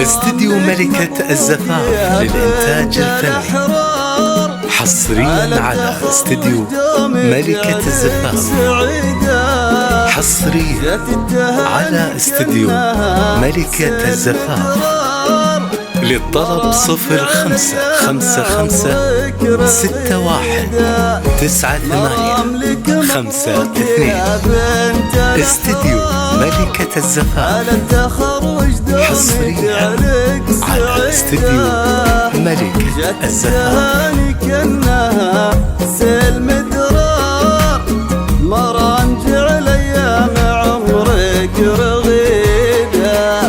استديو ملكة الزفاف للإنتاج الفني، حصريا على استديو ملكة الزفاف، حصريا على استديو ملكة الزفاف. للطلب 0555619852. استديو ملكة الزفاف، حصريا على استديو ملكة الزفاف. كأنها سلم درار مران جعل ايام عمرك رغيده.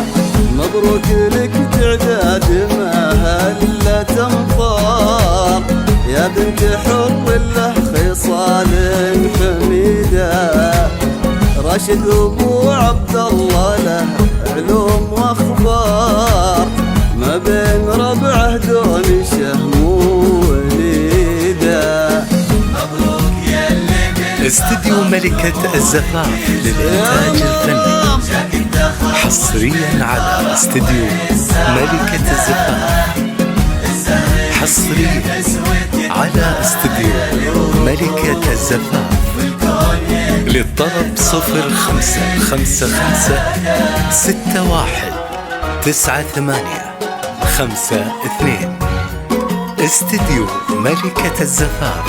مبروك لك تعداد ما هلا تنفار، يا بنت حر له خصال حميده. راشد ابو عبد الله له علوم واخبار، ما بين ربعه دون شهم وليده. مبروك يا اللي استديو ملكة الزفاف للإنتاج الفني، حصريا على استديو ملكة الزفاف، حصريا على استديو ملكة الزفاف. للطلب 0555619852. استديو ملكة الزفاف.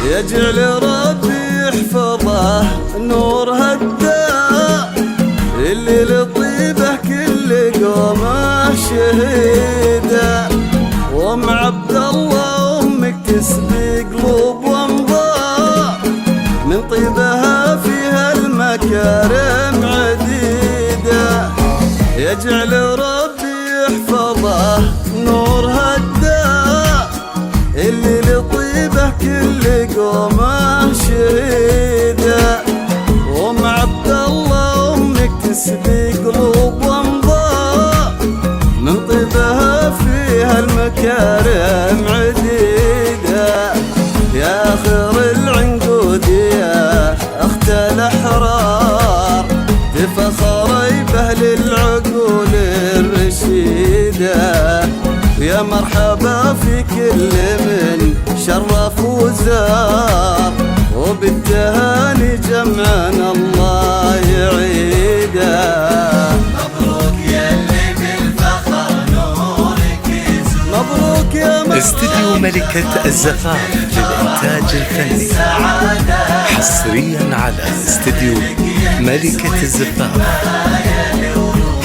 يجعل ربي يحفظه نور هداه، اللي لطيبه كل قومه شهيده. وام عبد الله امك تسبي قلوب وانظار، من طيبها فيها المكارم عديده. يجعل ربي يحفظه نور هداه، اللي لطيبه كل قومه شهيده. وام عبد الله امك تسبي قلوب وانظار، من طيبها فيها المكارم عديده. يا خير العنقود يا اخت الاحرار، تفخري باهل العقول الرشيده. يا مرحبا في كل من شرف وزار، وبالتهاني جمعنا الله يعيده. مبروك يا اللي بالفخر نورك يزور. مبروك يا استديو ملكة الزفاف للإنتاج الفني، حصريا على استديو ملكة الزفاف،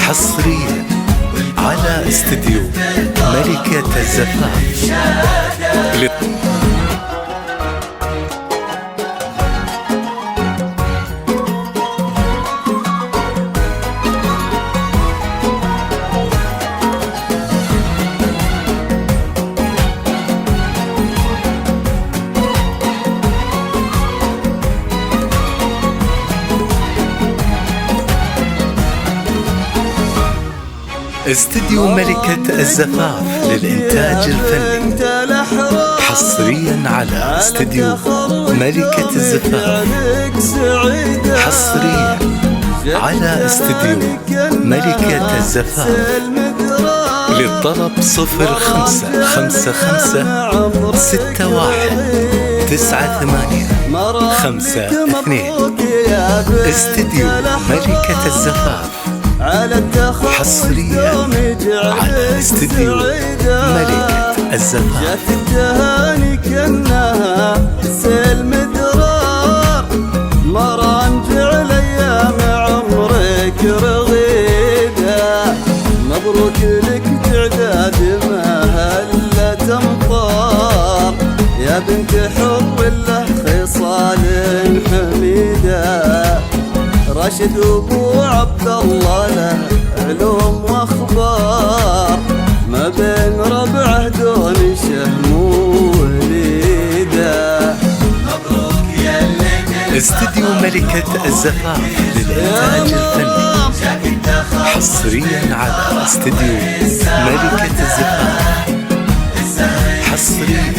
حصريا على استديو ملكة الزفاف. استديو ملكة الزفاف للإنتاج الفني، حصريا على استديو ملكة الزفاف، حصريا على استديو ملكة الزفاف. للطلب 0555619852. استديو ملكة الزفاف، حصريا على استديو ملكة الزفاف. جات التهاني كأنها سلم درار، مران جعل ايام عمرك رغيده. مبروك لك تعداد ما هلا تنفار، يا بنت حر له خصال حميده. راشد ابو عبد الله له علوم واخبار، ما بين ربعه دون شهم وليده. مبروك يا اللي استديو ملكة الزفاف للإنتاج الفني، حصريا على استديو ملكة الزفاف. حصريا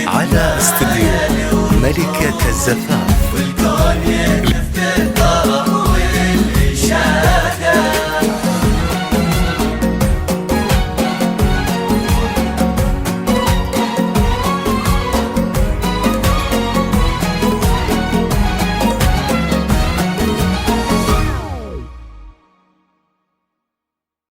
على استديو ملكة الزفاف.